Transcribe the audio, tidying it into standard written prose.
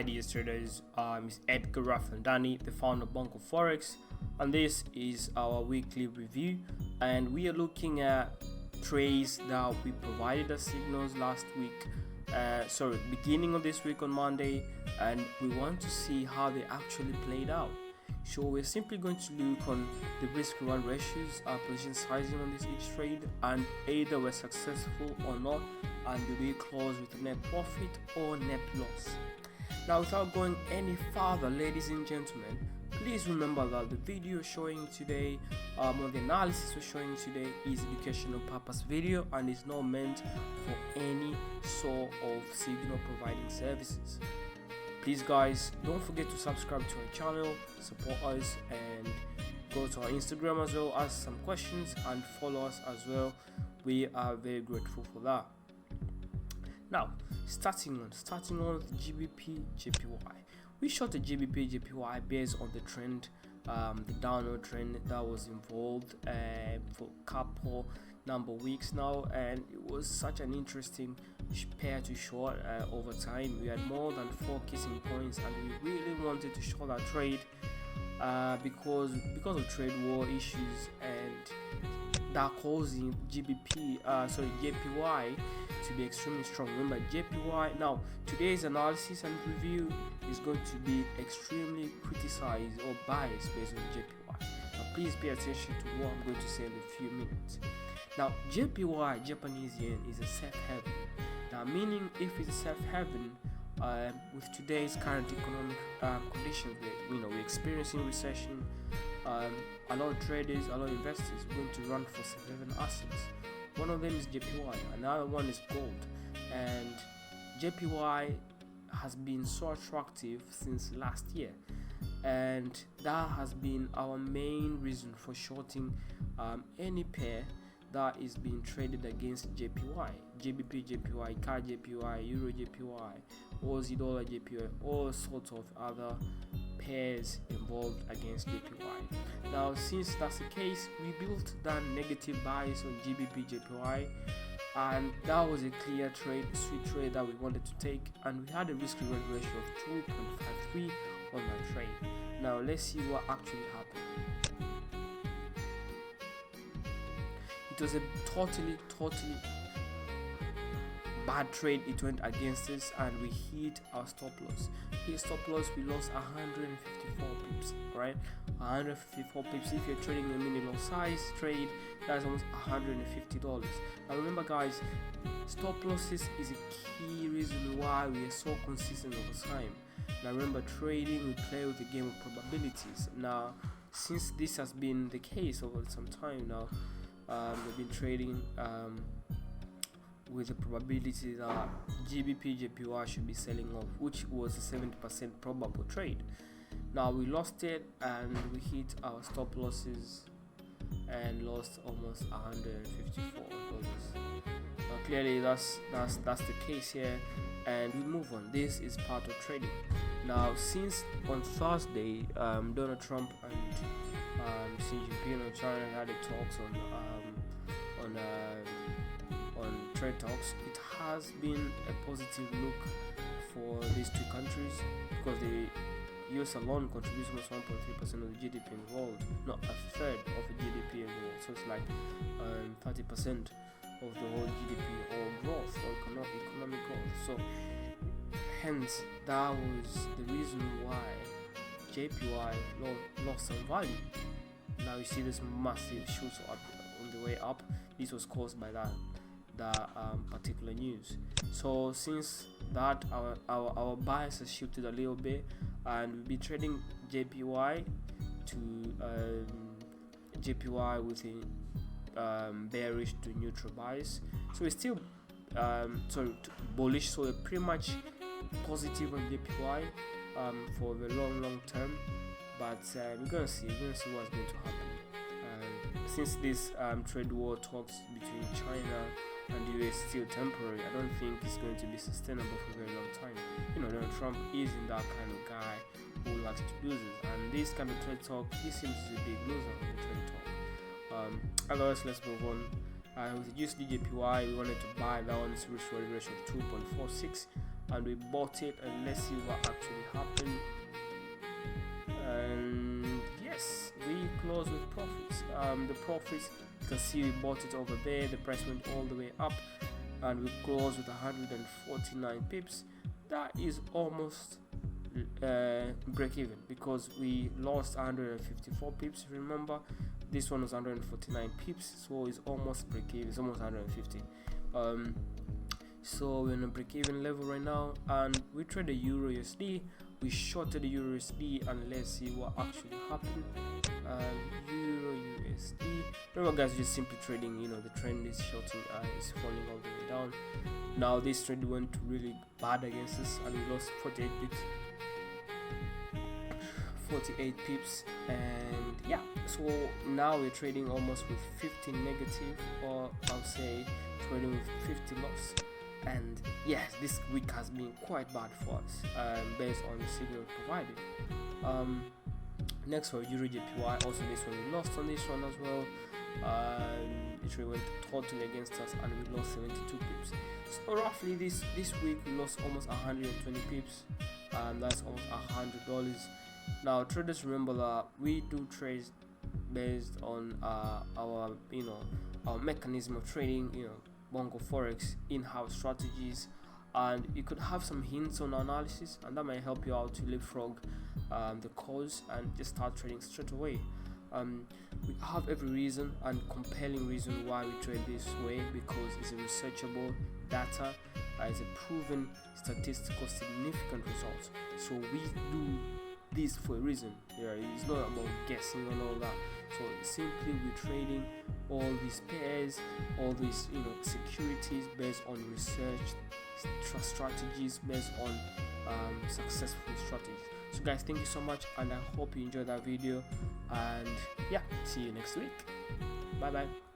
Hi dear traders, it's Edgar Rafandani, the founder of Banco Forex, and this is our weekly review, and we are looking at trades that we provided as signals last week, beginning of this week on Monday, and we want to see how they actually played out. So we're simply going to look on the risk-reward ratios, position sizing on this each trade, and either we're successful or not, and do we close with a net profit or net loss. Now, without going any further, ladies and gentlemen, please remember that the video showing today, or the analysis we're showing today, is educational purpose video and is not meant for any sort of signal providing services. Please guys, don't forget to subscribe to our channel, support us, and go to our Instagram as well, ask some questions and follow us as well. We are very grateful for that. Now, starting on with GBP JPY. We shot a GBP JPY based on the trend, the downward trend that was involved for a couple number of weeks now, and it was such an interesting pair to short over time. We had more than 4 kissing points, and we really wanted to short that trade because of trade war issues and that causing JPY to be extremely strong. Remember, JPY, now today's analysis and review is going to be extremely criticized or biased based on JPY. Now please pay attention to what I'm going to say in a few minutes. Now JPY, Japanese yen, is a safe haven. Now meaning if it's a safe haven, with today's current economic conditions, we're experiencing recession. A lot of traders, a lot of investors are going to run for safe haven assets. One of them is JPY, another one is gold, and JPY has been so attractive since last year, and that has been our main reason for shorting any pair that is being traded against JPY, GBP JPY, CAD JPY, Euro JPY, Aussie dollar JPY, all sorts of other pairs involved against JPY. Now, since that's the case, we built that negative bias on GBP JPY, and that was a clear trade, sweet trade that we wanted to take, and we had a risk-reward ratio of 2.53 on that trade. Now let's see what actually happened. It was a totally bad trade. It went against us and we hit our stop loss. We lost 154 pips, right? 154 pips. If you're trading a mini low size trade, that's almost $150. Now remember guys, stop losses is a key reason why we are so consistent over time. Now remember, trading, we play with the game of probabilities. Now since this has been the case over some time now, we've been trading with the probability that GBP JPY should be selling off, which was a 70% probable trade. Now we lost it and we hit our stop losses and lost almost $154. Now clearly that's the case here, and we move on. This is part of trading. Now since on Thursday, Donald Trump and Xi Jinping of China had a talks on trade talks, it has been a positive look for these two countries because the US alone contributes almost 1.3% of the GDP involved, not a third of the GDP involved. So it's like 30% of the whole GDP or growth or economic growth. So hence that was the reason why JPY lost some value. Now you see this massive shoot up on the way up. This was caused by that particular news. So since that, our bias has shifted a little bit, and we'll be trading JPY to JPY with a bearish to neutral bias. So we're still bullish. So we're pretty much positive on JPY for the long term, but we're gonna see what's going to happen. Since this trade war talks between China and the US still temporary, I don't think it's going to be sustainable for a very long time. Donald Trump isn't that kind of guy who likes to lose, and this kind of trade talk, he seems to be a big loser on the trade talk. Otherwise, let's move on. With the USD JPY, we wanted to buy that one, risk-reward ratio of 2.46. and we bought it, and let's see what actually happened. And yes, we closed with profits. The profits, you can see we bought it over there, the price went all the way up, and we closed with 149 pips. That is almost break even, because we lost 154 pips. Remember, this one was 149 pips, so it's almost break even. It's almost 150. So we're in a break even level right now, and we trade the Euro USD. We shorted the Euro USD, and let's see what actually happened. Euro USD. Remember, guys, just simply trading. You know, the trend is shorting, is falling all the way down. Now this trade went really bad against us, and we lost 48 pips. 48 pips, and yeah, so now we're trading almost with 50 negative, or I'll say trading with 50 loss. And yes, this week has been quite bad for us, based on the signal provided. Next for Euro JPY, also this one we lost on this one as well. It really went totally against us, and we lost 72 pips. So roughly this week we lost almost 120 pips. That's almost $100. Now traders, remember that we do trades based on our mechanism of trading, Bongo Forex in-house strategies, and you could have some hints on analysis, and that might help you out to leapfrog the calls and just start trading straight away. We have every reason and compelling reason why we trade this way, because it's a researchable data, it's a proven statistical significant results. So we do this for a reason. It's not about guessing and all that. So simply we're trading all these pairs, all these securities based on research strategies, based on successful strategies. So guys, thank you so much, and I hope you enjoyed that video, and yeah, see you next week. Bye bye.